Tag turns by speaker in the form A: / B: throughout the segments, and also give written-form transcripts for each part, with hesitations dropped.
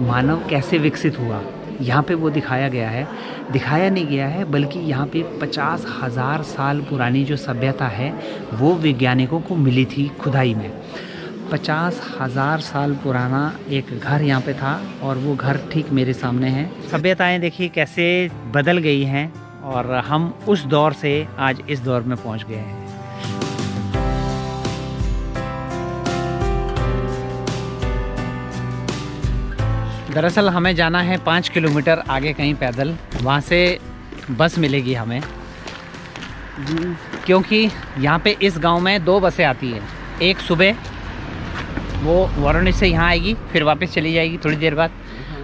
A: मानव कैसे विकसित हुआ यहाँ पे वो दिखाया गया है। दिखाया नहीं गया है बल्कि यहाँ पे 50,000 साल पुरानी जो सभ्यता है वो वैज्ञानिकों को मिली थी खुदाई में। 50,000 साल पुराना एक घर यहाँ पे था और वो घर ठीक मेरे सामने है। सभ्यताएं देखिए कैसे बदल गई हैं और हम उस दौर से आज इस दौर में पहुँच गए हैं। दरअसल हमें जाना है 5 किलोमीटर आगे कहीं पैदल, वहाँ से बस मिलेगी हमें, क्योंकि यहाँ पे इस गांव में 2 बसें आती हैं। एक सुबह वो वाराणसी से यहाँ आएगी फिर वापस चली जाएगी थोड़ी देर बाद,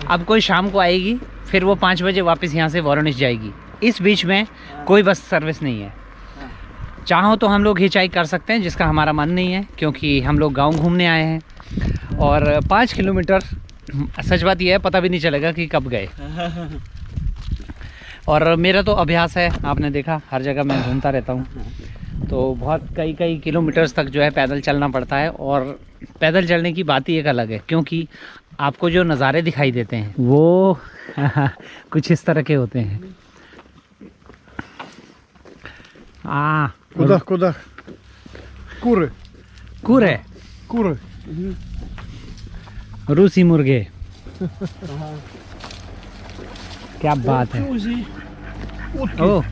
A: अब कोई शाम को आएगी फिर वो 5 बजे वापस यहाँ से वाराणसी जाएगी। इस बीच में कोई बस सर्विस नहीं है। चाहो तो हम लोग हिचाई कर सकते हैं जिसका हमारा मन नहीं है, क्योंकि हम लोग गाँव घूमने आए हैं और 5 किलोमीटर सच बात यह है पता भी नहीं चलेगा कि कब गए। और मेरा तो अभ्यास है, आपने देखा हर जगह मैं घूमता रहता हूँ, तो बहुत कई किलोमीटर्स तक जो है पैदल चलना पड़ता है। और पैदल चलने की बात ही एक अलग है, क्योंकि आपको जो नज़ारे दिखाई देते हैं वो कुछ इस तरह के होते हैं।
B: Куда? Куры.
A: Куры?
B: Куры.
A: रूसी मुर्गे। क्या बात है। ओह,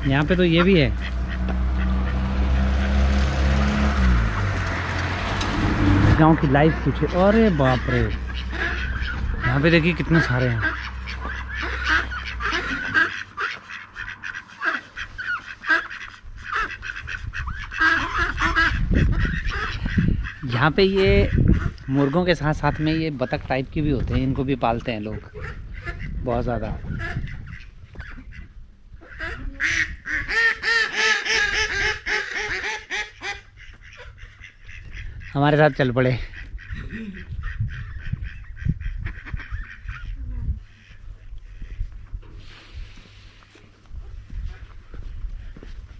A: यहाँ पे तो ये भी है। गांव की लाइफ कुछ है। अरे बाप रे, यहाँ पे देखिए कितने सारे हैं। यहाँ पे ये मुर्गों के साथ साथ में ये बतख टाइप की भी होते हैं, इनको भी पालते हैं लोग बहुत ज़्यादा। हमारे साथ चल पड़े।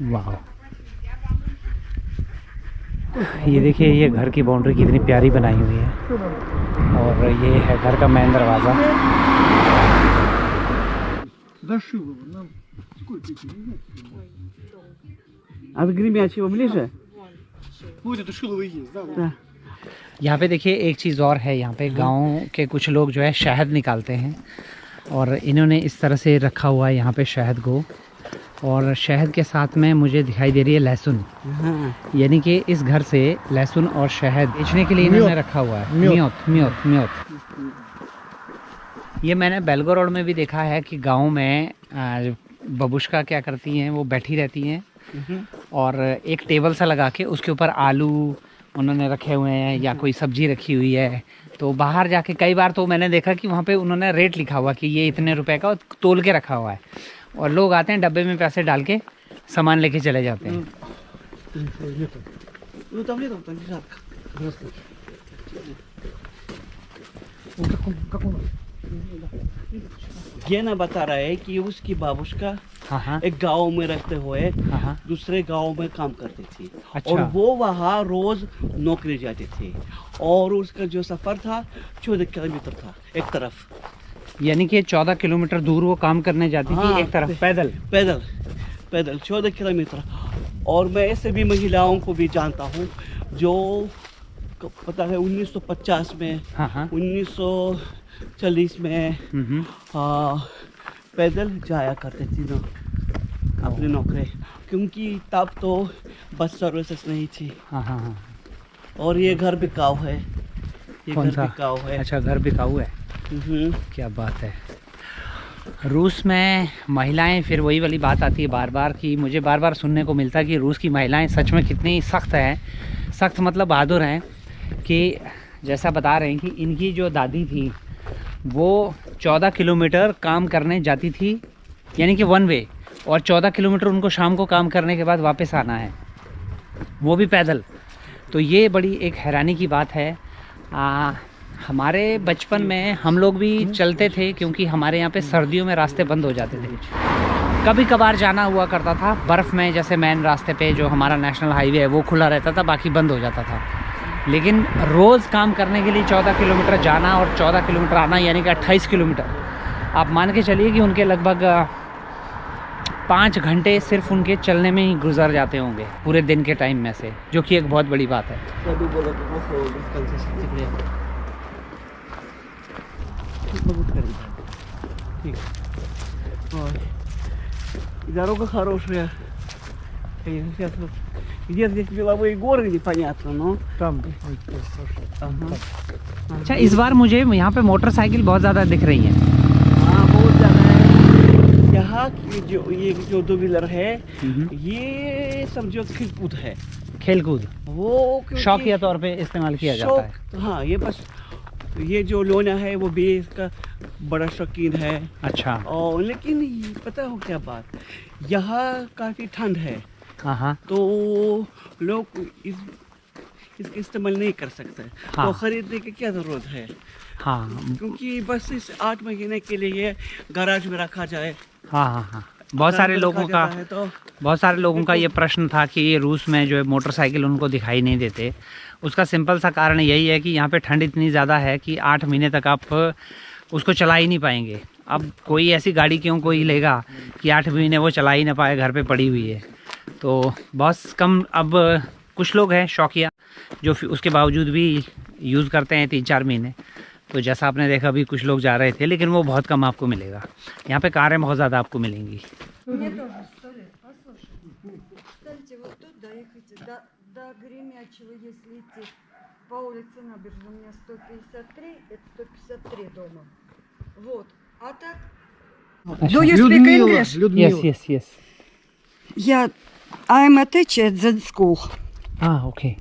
A: वाह, ये देखिए ये घर की बाउंड्री कितनी प्यारी बनाई हुई है और ये है घर का मेन दरवाज़ा। यहाँ पे देखिए एक चीज़ और है, यहाँ पे गांव के कुछ लोग जो है शहद निकालते हैं और इन्होंने इस तरह से रखा हुआ है यहाँ पे शहद को। और शहद के साथ में मुझे दिखाई दे रही है लहसुन, यानी कि इस घर से लहसुन और शहद बेचने के लिए इन्होंने रखा हुआ है। म्योत। ये मैंने बेलगो रोड में भी देखा है कि गांव में बबुश्का क्या करती हैं, वो बैठी रहती हैं और एक टेबल सा लगा के उसके ऊपर आलू उन्होंने रखे हुए हैं या कोई सब्जी रखी हुई है। तो बाहर जाके कई बार तो मैंने देखा कि वहाँ पे उन्होंने रेट लिखा हुआ कि ये इतने रुपए का तोल के रखा हुआ है और लोग आते हैं डब्बे में पैसे डाल के सामान लेके चले जाते हैं।
C: ये ना बता रहा है कि उसकी बाबुश्का एक गांव में रहते हुए दूसरे गांव में काम करती थी। अच्छा। और वो वहाँ रोज नौकरी जाती थी और उसका जो सफर था 14 किलोमीटर था एक तरफ,
A: यानी कि 14 किलोमीटर दूर वो काम करने जाती थी एक तरफ
C: पैदल 14 किलोमीटर। और मैं ऐसे भी महिलाओं को भी जानता हूँ जो पता है 1950 में 1940 में पैदल जाया करते थी ना अपनी नौकरी, क्योंकि तब तो बस सर्विसेज नहीं थी। और ये घर बिकाऊ है।
A: कौन सा? बिकाऊ है। अच्छा, घर बिकाऊ है। क्या बात है। रूस में महिलाएं, फिर वही वाली बात आती है बार बार कि मुझे बार बार सुनने को मिलता है कि रूस की महिलाएं सच में कितनी सख्त हैं। सख्त मतलब बहादुर हैं, कि जैसा बता रहे हैं कि इनकी जो दादी थी वो 14 किलोमीटर काम करने जाती थी, यानी कि वन वे, और 14 किलोमीटर उनको शाम को काम करने के बाद वापस आना है, वो भी पैदल। तो ये बड़ी एक हैरानी की बात है। हमारे बचपन में हम लोग भी चलते थे, क्योंकि हमारे यहाँ पे सर्दियों में रास्ते बंद हो जाते थे। कभी कभार जाना हुआ करता था बर्फ़ में, जैसे मेन रास्ते पे जो हमारा नेशनल हाईवे है वो खुला रहता था, बाकी बंद हो जाता था। लेकिन रोज़ काम करने के लिए 14 किलोमीटर जाना और 14 किलोमीटर आना, यानी कि 28 किलोमीटर। आप मान के चलिए कि उनके लगभग 5 घंटे सिर्फ उनके चलने में ही गुजर जाते होंगे पूरे दिन के टाइम में से, जो कि एक बहुत बड़ी बात है।
C: Дорога хорошая. Сейчас вот где здесь меловые горы, непонятно, но...
B: Там.
A: अच्छा, इस बार मुझे यहाँ पे मोटरसाइकिल बहुत ज़्यादा दिख रही हैं।
C: हाँ, बहुत ज़्यादा है। यहाँ की जो 2 व्हीलर है, ये समझो खेलकूद है।
A: खेलकूद
C: वो
A: शौकिया तौर पे इस्तेमाल किया जाता है।
C: हाँ, ये बस ये जो लोना है वो भी इसका बड़ा शौकीन है।
A: अच्छा।
C: और लेकिन पता हो क्या बात, यहाँ काफ़ी ठंड है।
A: हाँ।
C: तो लोग इसका इस्तेमाल नहीं कर सकते।
A: हाँ।
C: तो खरीदने की क्या ज़रूरत है।
A: हाँ,
C: क्योंकि बस इस 8 महीने के लिए गैराज में रखा जाए।
A: हाँ। बहुत सारे लोगों का ये प्रश्न था कि ये रूस में जो है मोटरसाइकिल उनको दिखाई नहीं देते। उसका सिंपल सा कारण यही है कि यहाँ पे ठंड इतनी ज़्यादा है कि 8 महीने तक आप उसको चला ही नहीं पाएंगे। अब कोई ऐसी गाड़ी क्यों कोई लेगा कि 8 महीने वो चला ही ना पाए, घर पे पड़ी हुई है। तो बहुत कम, अब कुछ लोग हैं शौकिया जो उसके बावजूद भी यूज़ करते हैं 3-4 महीने। तो जैसा आपने देखा अभी कुछ लोग जा रहे थे, लेकिन वो बहुत कम आपको मिलेगा। यहाँ पे कारें बहुत ज़्यादा आपको मिलेंगी।
D: Мне тоже 100 лет. Послушай. Кстати, вот тут доехать до Гремячего, если идти по улице Набережной, у меня 153, это 153 дома. Вот. А так... Do you speak English?
A: Yes.
D: I'm attached at the school.
A: Okay.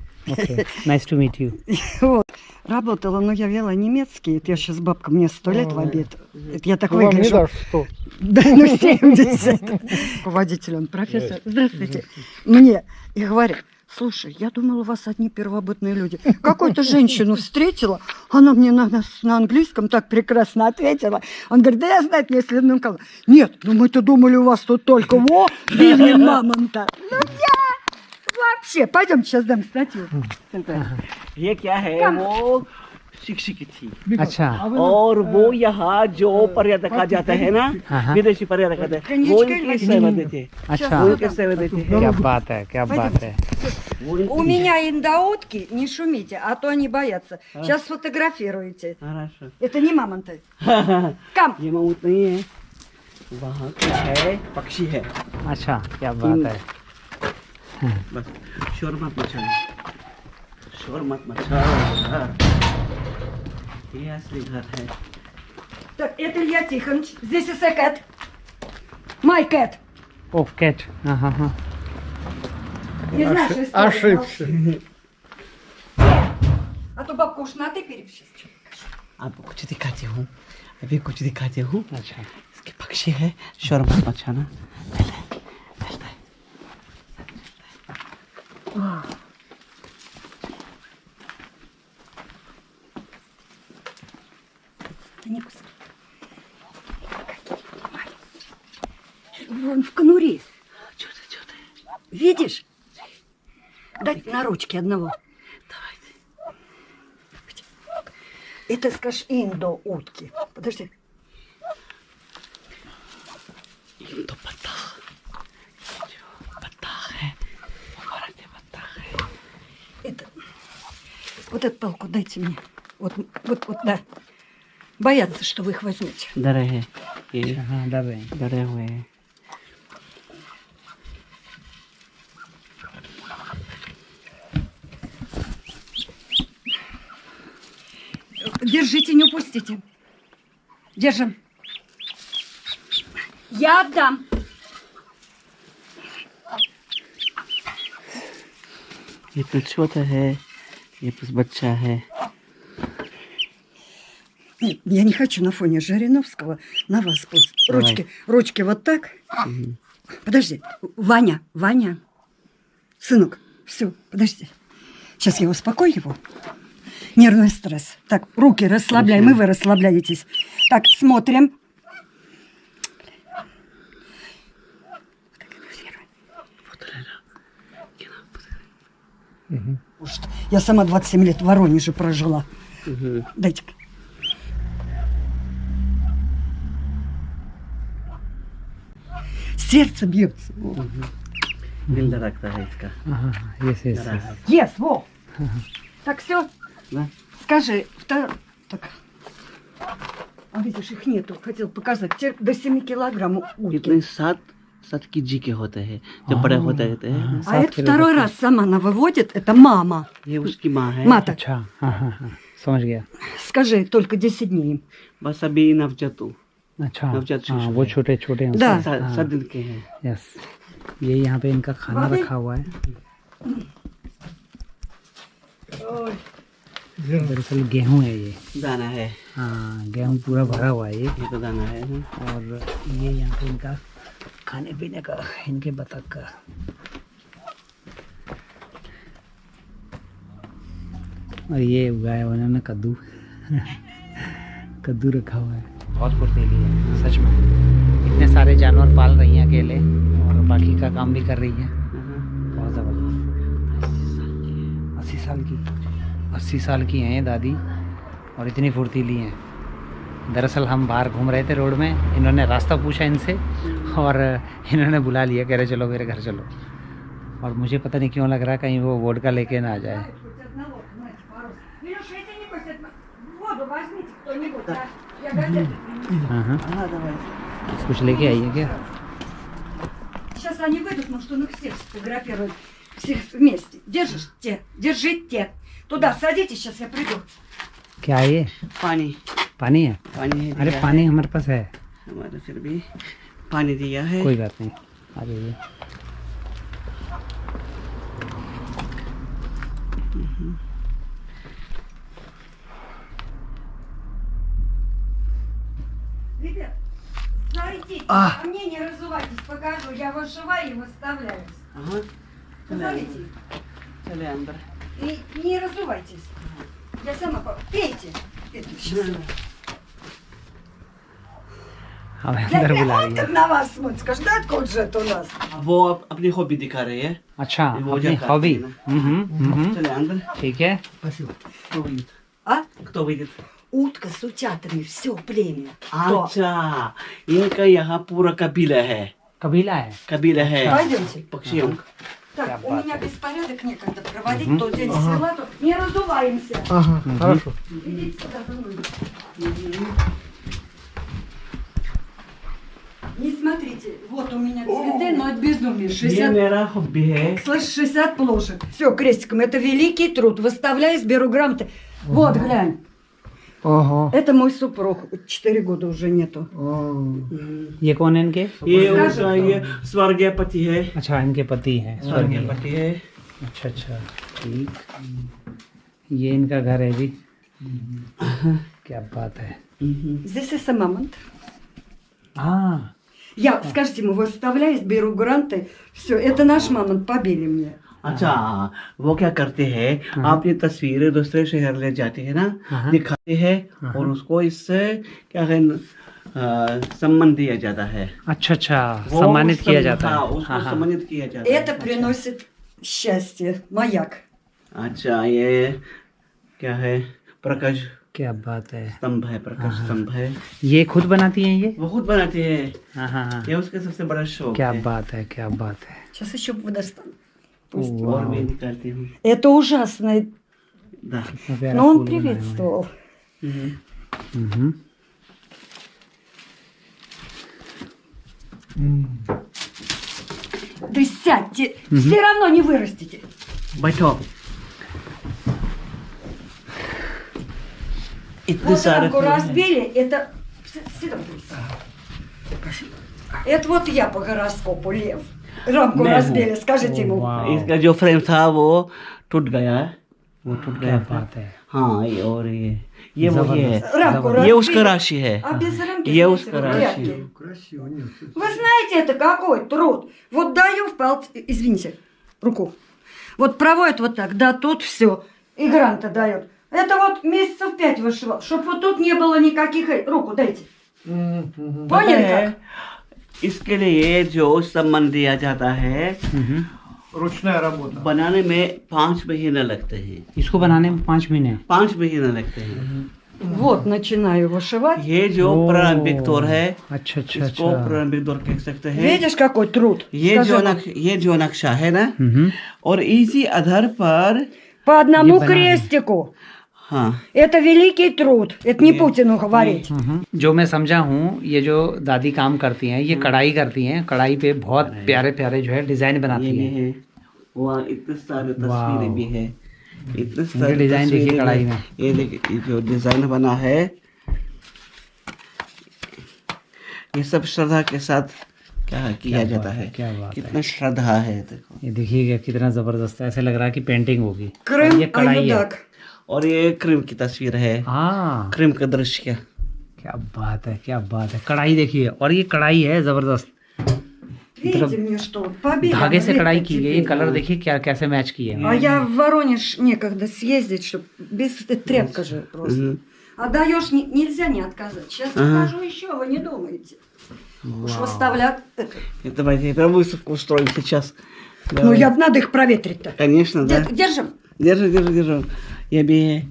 A: Nice to meet you.
D: Вот. Работала, но я вела немецкий. Это я сейчас бабка, мне 100 лет в обед. Это я так выгляжу.
B: Вам не дашь 100.
D: Да, 70. Водитель, он профессор. Здравствуйте. Мне. И говорят, слушай, я думала, у вас одни первобытные люди. Какую-то женщину встретила, она мне на английском так прекрасно ответила. Он говорит, да я знаю, мне следным колом. Нет, ну мы-то думали, у вас тут только били мамонта. Ну я вообще. Пойдем, сейчас дам статью.
C: ये क्या है, वो शिक्षक थी।
A: अच्छा।
C: और वो यहाँ जो पर्यटक आ जाता है ना, विदेशी पर्यटक आते हैं, वो इनकी सेवा देते हैं।
A: अच्छा,
C: उनकी सेवा देते हैं।
A: क्या बात है।
D: У меня индаутки, не шумите, а то они боятся. Сейчас сфотографируете.
C: Хорошо।
D: Это не мамонты. Кам.
C: ये मामूत नहीं है, वहाँ कुछ है, पक्षी है।
A: अच्छा, क्या बात है।
C: बस शोर मत मचा। ये असली घर है।
D: Так, это Илья Тихонович. Здесь is a cat. My cat.
A: О, кэт. Ага.
D: Из нашей истории.
B: Ошибся.
D: А то бабка уж на ты перепишет.
C: आपको कुछ दिखाती हूँ, अभी कुछ दिखाती हूँ।
A: अच्छा।
C: इसके पक्षी है, शोर मत मचाना।
D: Вон в конуре. Что ты? Видишь? Дай на ручке одного.
C: Давайте.
D: Это, скажешь, индо-утки. Подожди.
C: Индо-батах. Батах है. Говорите, батах है.
D: Это... Вот эту палку дайте мне. Вот, да. Боятся, что вы их возьмете.
C: डरे हैं ये
A: हाँ,
C: डरे हुए हैं।
D: Держите, не упустите. Держим. Я отдам.
C: ये तो छोटा है, ये तो बच्चा है।
D: Нет, я не хочу на фоне Жириновского на вас пусть. Ручки вот так. Подожди. Ваня. Сынок, все, подожди. Сейчас я успокою его. Нервный стресс. Так, руки расслабляем, и вы расслабляетесь. Так, смотрим. Может, я сама 27 лет в Воронеже прожила. Дайте-ка. Сердце бьется.
C: दिल धड़कता है इसका
A: हाँ, यस यस
C: धड़ा है।
D: Yes, во. Так, все.
C: Да.
D: Скажи, так. А видишь, их нету. Хотел показать. Те до 7 килограмм утки.
C: इतने 7 केजी के होते हैं जब बड़े होते रहते हैं
D: А это второй раз сама она выводит. Это мама.
C: ये उसकी माँ है
D: Мата,
A: अच्छा हाँ हाँ हाँ समझ गया
D: скажи, только 10 дней.
C: बस अभी नवजातु
A: अच्छा
C: नवजात शिशु
A: हाँ वो
C: है।
A: छोटे छोटे हैं
D: Да.
C: 7 दिन के हैं
A: यस ये यहाँ पे इनका खाना
D: बाबी।
A: रखा हुआ है दरअसल गेहूँ है ये
C: दाना है
A: हाँ गेहूँ पूरा भरा हुआ है ये
C: ये तो दाना है
A: और ये यहाँ पे इनका खाने पीने का इनके बतख का और ये उगाया हुआ उन्होंने कद्दू कद्दू रखा हुआ है बहुत फुर्तीली है सच में इतने सारे जानवर पाल रही हैं अकेले और बाकी का काम भी कर रही हैं बहुत ज़बरदस्त 80 साल की हैं ये दादी और इतनी फुर्तीली हैं दरअसल हम बाहर घूम रहे थे रोड में इन्होंने रास्ता पूछा इनसे और इन्होंने बुला लिया कह रहे चलो मेरे घर चलो और मुझे पता नहीं क्यों लग रहा कहीं वो वोडका लेके ना आ जाए हाँ हाँ कुछ लेके आई है क्या
D: Сейчас они выйдут, может, он их всех сфотографирует. Всех вместе. Держите, держите. Туда садитесь, сейчас я приду.
A: क्या है ये
C: पानी
A: पानी है
C: पानी है
A: अरे
C: दिया
A: पानी हमारे पास है
C: है। हमारे फिर भी पानी दिया है
A: कोई बात नहीं आ जाइए
D: Ребят, садитесь. А мне не разувайтесь, покажу. Я вас живая и выставляюсь.
C: हाँ
D: Позовите.
C: चले अंदर
D: И не разувайтесь. Я сама... Пейте. Это сейчас.
A: हमें
D: Я
A: अंदर बुला
D: прямо
A: रही है
D: как на вас смотрит. Скажешь, да откуда же это у нас?
C: वो अपनी हॉबी दिखा रही है
A: अच्छा
C: वो
A: अपनी
C: क्या
A: हॉबी
C: करती है चले अंदर
A: ठीक है
C: кто выйдет
D: А?
C: кто выйдет
D: Утка с утятами, все племя.
C: अच्छा इनका यहाँ पूरा कबीला है
A: कबीला है
C: पक्षियों
D: Пойдемте. Так, у меня беспорядок некогда проводить. То день села, то не раздуваемся.
B: Ага, хорошо.
D: Идите сюда за мной. Не смотрите, вот у меня цветы, но это безумие.
C: ये
D: 60,
C: मेरा हॉबी है
D: слышь, 60 плошек. Все, крестиком, это великий труд. Выставляюсь, беру грамоты. Вот, глянь.
B: Ага.
D: Это мой супруг. 4 года уже нету.
A: ये कौन है इनके
C: ये उनका ये स्वर्गीय पति है
A: अच्छा इनके पति हैं
C: स्वर्गीय पति है
A: अच्छा अच्छा ठीक ये इनका घर है जी क्या बात है
D: Здесь и мамонт.
A: हाँ
D: Я, скажите ему, выставляюсь, беру гранты. Все, это наш мамонт, побили мне.
C: अच्छा वो क्या करते हैं आप ये तस्वीरें दूसरे शहर ले जाते हैं ना दिखाते हैं और उसको इससे क्या है सम्मान दिया जाता है
A: अच्छा अच्छा
C: वो
A: सम्मानित किया जाता
C: हाँ,
A: है
C: उसको
A: हाँ हाँ
C: सम्मानित किया जाता है
D: Это приносит счастье. Маяк.
C: अच्छा ये क्या है प्रकाश
A: क्या बात है
C: स्तंभ है प्रकाश स्तंभ है
A: ये खुद बनाती हैं ये
C: वो खुद बनाते हैं
A: हाँ हाँ हाँ
C: ये उसके सबसे बड़ा शौक
A: क्या
C: है
A: बात है क्या बात है
D: Сейчас еще достану.
C: और भी निकालती हूँ
D: Это ужасно.
C: да
A: कितना प्यारा
D: Но он
A: फूल बनाया हुआ है।
D: приветствовал.
A: हम्म।
D: Да сядьте. Все равно не вырастете.
C: बैठो इतने
D: Вот
C: सारे
D: рамку
C: फूल हैं।
D: разбили. Это... Сюда, Борис. Это вот я по гороскопу, лев. Рамку
C: मैं
D: разбили. Скажите ему.
A: वाह
C: इसका जो फ्रेम था वो टूट गया है वो टूट
A: क्या
C: गया था
A: बात है
C: हाँ ये और ये वही है
D: Рамку
C: ये उसका
D: разбили.
C: राशि है
D: А без рамки
C: ये
D: знаете,
C: उसका
D: вот
C: राशि
D: прятки.
C: है
B: Красиво, нет.
D: Вы знаете, это какой труд? Вот даю извините, руку. Вот проводят вот так, да, тут все. И гранты дают. Это вот месяцев 5 вышивал, чтобы вот тут не было никаких... Руку дайте.
B: Мгм.
D: Поняли
C: पता है,
D: как?
C: इसके लिए जो सम्मान दिया जाता है
B: Ручная работа.
C: बनाने में 5 महीने लगते हैं।
A: इसको बनाने में 5 महीने?
C: 5 महीने लगते हैं।
D: Вот, начинаю вышивать.
C: ये जो प्रारंभिक दौर है,
A: अच्छा अच्छा
C: इसको
A: अच्छा।
C: प्रारंभिक दौर कह सकते हैं।
D: Видишь, какой труд?
C: ये जो नक्शा है ना, और इसी आधार पर
D: По одному крестику.
C: हाँ,
D: Это великий труд. Это не Путину говорить.
A: जो मैं समझा हूँ, ये जो दादी काम करती हैं, ये कढ़ाई करती हैं। कढ़ाई पे बहुत प्यारे प्यारे जो है डिजाइन बनाती
C: ये
A: हैं।
C: है, वहाँ इतने सारे तस्वीरें भी है, इतने
A: ये
C: सारे
A: डिजाइन देखिए
C: तस्वीरें
A: कढ़ाई
C: हैं।
A: में।
C: ये देखिए, ये जो डिजाइन बना है, ये सब श्रद्धा के साथ क्या किया जाता है।
A: क्या बात है।
C: कितना श्रद्धा है, देखो।
A: ये देखिएगा कितना जबरदस्त है, ऐसे लग रहा है कि पेंटिंग होगी।
D: Крым,
A: और ये कढ़ाई है।
D: Аюдак.
C: और ये क्रीम की तस्वीर है,
A: हाँ,
C: क्रीम का दृश्य।
A: क्या बात है, क्या बात है। कढ़ाई देखिए, और ये कढ़ाई है जबरदस्त।
D: Видите мне что? Победа.
A: धागे से कढ़ाई की गई। ये
D: теперь.
A: कलर देखिए क्या कैसे मैच किए हैं।
D: А я в Воронеж некогда съездить, чтобы без тряпка же просто. А даешь, нельзя не отказать. Сейчас покажу еще, вы не думаете. Уж выставлять.
C: Давайте прям выставку устроим сейчас.
D: Ну, надо их проветрить-то.
C: Конечно, да.
D: Держим.
C: держу. ये भी है,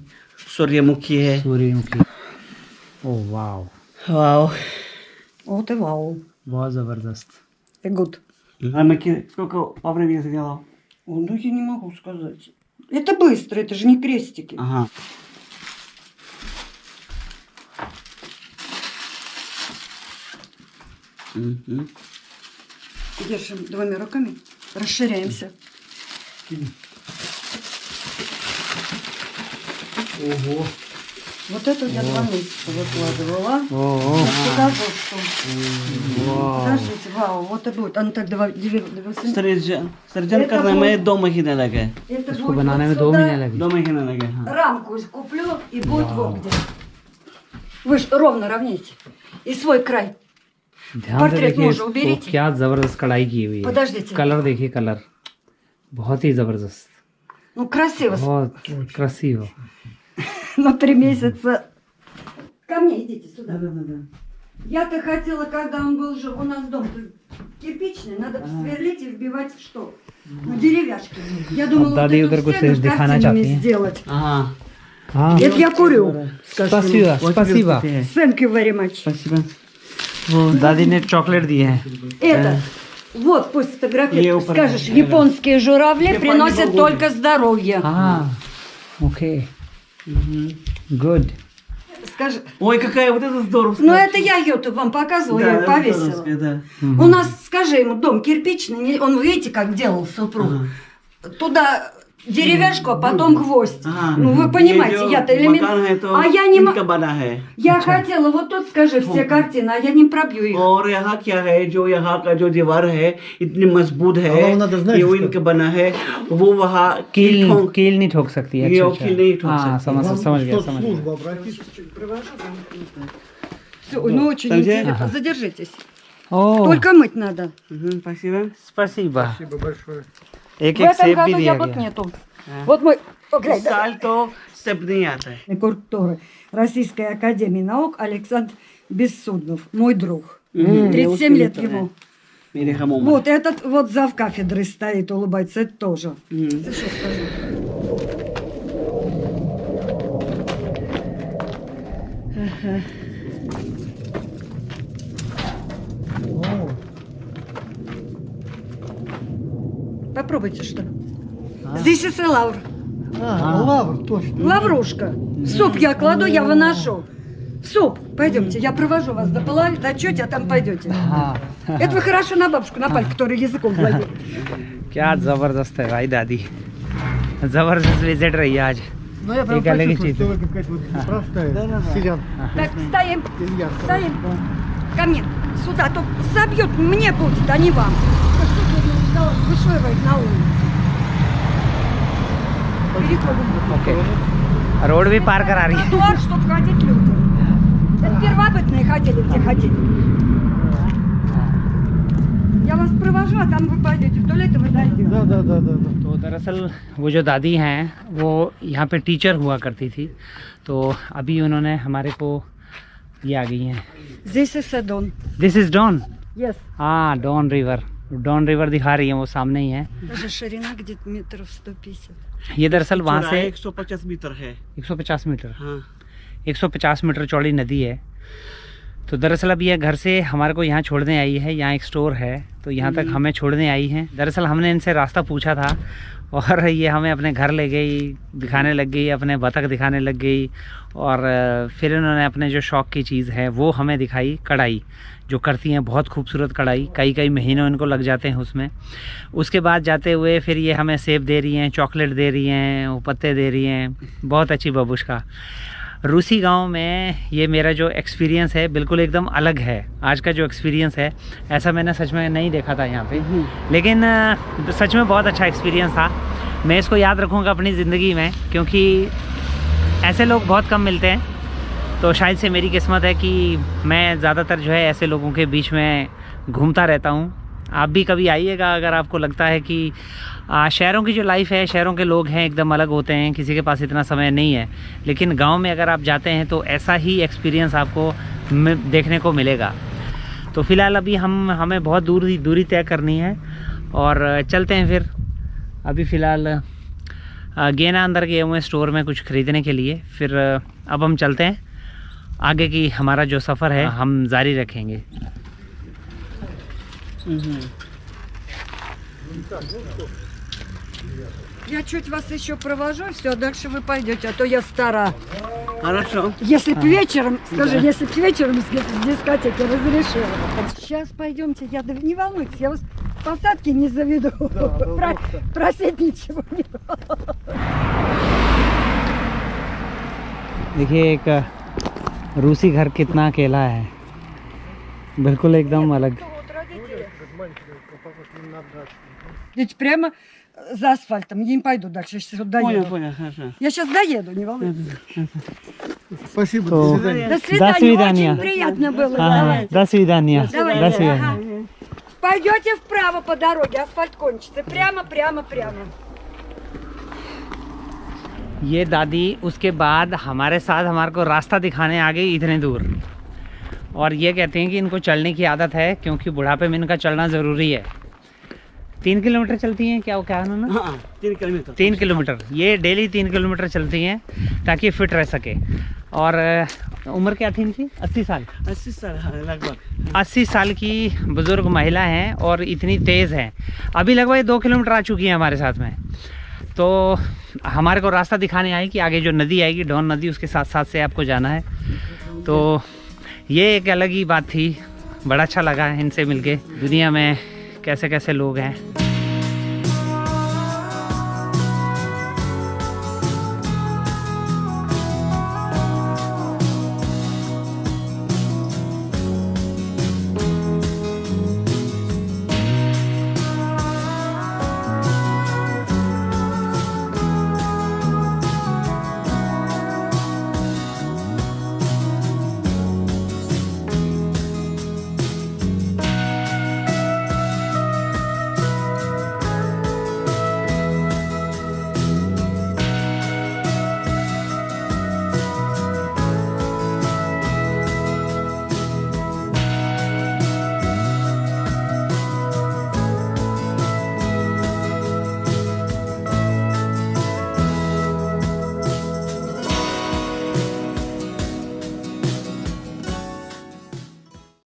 C: सूर्यमुखी है।
A: सूर्यमुखी। Oh wow,
C: wow.
D: Вот и вау.
A: बहुत जबरदस्त।
D: И гуд.
C: Сколько по времени заняла?
D: Ну, я не могу сказать. Это быстро, это же не крестики.
C: Ага.
D: Держим 2 руками. Расширяемся.
B: Ого.
D: Вот это я 2 месяца выкладывала.
A: ओह
D: Сейчас покажу, что. Подождите, вау, вот и будет. Оно так 2
C: सर्जन करने में 2 महीने लगे।
D: Это
A: इसको
D: будет
A: बनाने
D: вот
A: में 2
D: сюда.
A: महीने लगे।
C: 2 महीने लगे, हाँ।
D: Рамку куплю и будет вот где. Вы ж ровно равняйте. И свой край.
A: ध्यान से
D: портрет
A: देखिए
D: мужа
A: इसको,
D: уберите।
A: क्या जबरदस्त कढ़ाई की हुई है।
D: Подождите.
A: कलर देखिए, कलर बहुत ही जबरदस्त,
D: Ну, красиво.
A: बहुत красиво।
D: На 3 месяца. Ко мне идите сюда. Я-то хотела, когда он был жив, у нас дом кирпичный, надо сверлить и вбивать что? Ну, деревяшки. Я думала, вот
A: दादी
D: эту
A: उधर कुछ
D: стену
A: दिखाना
D: картинами
A: चाहती हैं।
D: сделать.
C: हाँ।
A: हाँ,
D: Это я курю.
A: спасибо, спасибо।
D: Thank you very much.
C: Спасибо.
A: दादी ने चॉकलेट दिए हैं।
D: Это. Вот, пусть
C: Я
D: фотографируешь.
C: упор-
D: Скажешь, японские журавли
C: Я
D: приносят
C: по-любому.
D: только здоровье.
A: हाँ, ओके, गुड।
D: Скажи.
C: Ой, какая вот это здоровская.
D: Ну, это я YouTube вам показывала, я ее повесила.
C: здоровская, да.
D: У нас, скажи ему, дом кирпичный, он, видите, как делал супруг? Туда деревяшку, а потом гвоздь.
C: हाँ।
D: Ну, вы понимаете,
C: ये जो
D: я-то элемент...
C: मकान है तो
D: А я не
C: इनका
D: могу...
C: बना है।
D: Я хотела, вот тут скажи все картины, а я не пробью их.
C: और यहाँ क्या है, जो यहाँ का जो दीवार है इतनी मजबूत है,
B: हाँ, надо знать,
C: ये वो
B: что-
C: इनका बना है, वो वहाँ
A: कील
C: ठोक-
A: कील नहीं ठोक सकती है।
C: ये
A: अच्छा,
C: कील नहीं ठोक
A: हाँ,
C: सकती।
A: समझ गया,
B: Вам
A: समझ गया।
B: служба обратись.
D: Все, ну очень
C: Там где?
D: интересно.
A: Ага.
D: Задержитесь.
A: ओह,
D: Только мыть надо.
C: спасибо.
A: спасибо।
B: Спасибо большое.
A: एक
D: В
A: एक
D: этом
A: सेब भी
D: году
A: दिया
D: яблок
A: गया।
D: нету. Вот мой... О, глянь,
C: इस साल तो सब नहीं आता है।
D: культуры Российской Академии Наук Александр Бессуднов, мой друг. 37 лет ему.
C: मेरे हमों में।
D: Вот этот вот зав кафедры стоит, улыбается, это тоже.
C: हम्म।
D: Ты что скажу? Попробуйте что. Здесь и лавр.
B: Лавр, точно.
D: Лаврушка. В суп я кладу, я выношу. В суп. Пойдемте, я провожу вас до половины, до чуть, а там пойдете.
A: हाँ,
D: Это вы хорошо на бабушку напали, которая языком владеет.
A: क्या जबरदस्त है भाई दादी, जबरदस्त विजिट रही है आज।
B: Но я прям
A: एक अलग ही
B: почувствовал,
A: चीज
B: что
A: है।
B: вы какая-то вот простая селянка.
D: Так, стоим.
B: Илья,
D: Стоим. Ко мне. Сюда, а то собьют, мне будет, а не вам. Вышивает на улице. Переходим.
A: ओके, रोड भी पार करा रही है।
D: Тротуар, чтобы ходить люди. Это первобытные ходили, где ходили. Я вас провожу, а там вы пойдете. Вдоль этого дойдете.
B: Да.
A: तो दरअसल वो जो दादी हैं वो यहाँ पे टीचर हुआ करती थी, तो अभी उन्होंने हमारे को ये आ गई हैं।
D: Здесь и Седон.
A: This is Don.
D: Yes.
A: हाँ, डॉन रिवर। डॉन रिवर दिखा रही है, वो सामने ही है।
D: Даже ширина где-то метров 150.
A: ये दरअसल वहाँ से
C: 150 मीटर है।
A: 150 मीटर,
C: हाँ
A: 150 मीटर चौड़ी नदी है। तो दरअसल अब ये घर से हमारे को यहाँ छोड़ने आई है, यहाँ एक स्टोर है तो यहाँ तक हमें छोड़ने आई हैं। दरअसल हमने इनसे रास्ता पूछा था और ये हमें अपने घर ले गई, दिखाने लग गई, अपने बतख दिखाने लग गई और फिर इन्होंने अपने जो शौक़ की चीज़ है वो हमें दिखाई, कढ़ाई जो करती हैं, बहुत खूबसूरत कढ़ाई, कई कई महीनों इनको लग जाते हैं उसमें। उसके बाद जाते हुए फिर ये हमें सेब दे रही हैं, चॉकलेट दे रही हैं, वो पत्ते दे रही हैं, बहुत अच्छी बबूश्का। रूसी गांव में ये मेरा जो एक्सपीरियंस है बिल्कुल एकदम अलग है। आज का जो एक्सपीरियंस है ऐसा मैंने सच में नहीं देखा था यहाँ पे, लेकिन सच में बहुत अच्छा एक्सपीरियंस था। मैं इसको याद रखूँगा अपनी ज़िंदगी में, क्योंकि ऐसे लोग बहुत कम मिलते हैं। तो शायद से मेरी किस्मत है कि मैं ज़्यादातर जो है ऐसे लोगों के बीच में घूमता रहता हूँ। आप भी कभी आइएगा अगर आपको लगता है कि शहरों की जो लाइफ है, शहरों के लोग हैं एकदम अलग होते हैं, किसी के पास इतना समय नहीं है, लेकिन गांव में अगर आप जाते हैं तो ऐसा ही एक्सपीरियंस आपको देखने को मिलेगा। तो फ़िलहाल अभी हमें बहुत दूरी तय करनी है और चलते हैं फिर। अभी फ़िलहाल गेना अंदर गए हुए स्टोर में कुछ ख़रीदने के लिए, फिर अब हम चलते हैं। आगे की हमारा जो सफ़र है हम जारी रखेंगे।
D: Я чуть вас еще провожу, все, дальше вы пойдете, а то я стара.
C: Хорошо.
D: Если б вечером, скажи, если б вечером с дискотеки разрешила. Сейчас пойдемте, не волнуйтесь, я вас в посадке не заведу. Просить ничего не буду.
A: देखिए एक रूसी घर कितना अकेला है, बिल्कुल एकदम अलग।
D: Ведь прямо за асфальтом, я не пойду дальше, сейчас доеду.
C: Понял, хорошо.
D: Я сейчас доеду, не волнуйтесь.
B: Спасибо,
A: तो
B: до свидания.
D: До свидания,
A: свидания.
D: очень приятно было.
A: हाँ,
D: Давайте.
A: до свидания,
D: Давайте.
A: до свидания।
D: Ага. Пойдете вправо по дороге, асфальт кончится. Прямо.
A: ये दादी उसके बाद हमारे साथ हमारे को रास्ता दिखाने आ गई इतने दूर, और ये कहते हैं कि इनको चलने की आदत है क्योंकि बुढ़ापे में इनका चलना ज़रूरी है। 3 किलोमीटर चलती हैं क्या उन्होंने?
C: हाँ 3 किलोमीटर।
A: 3 किलोमीटर ये डेली 3 किलोमीटर चलती हैं ताकि फिट रह सके। और उम्र क्या थी इनकी? 80 साल।
C: 80 साल लगभग।
A: 80 साल की बुज़ुर्ग महिला हैं और इतनी तेज़ हैं। अभी लगभग 2 किलोमीटर आ चुकी हैं हमारे साथ में। तो हमारे को रास्ता दिखाने आई कि आगे जो नदी आएगी, डॉन नदी, उसके साथ साथ से आपको जाना है। तो ये एक अलग ही बात थी, बड़ा अच्छा लगा इनसे मिलके। दुनिया में कैसे कैसे लोग हैं।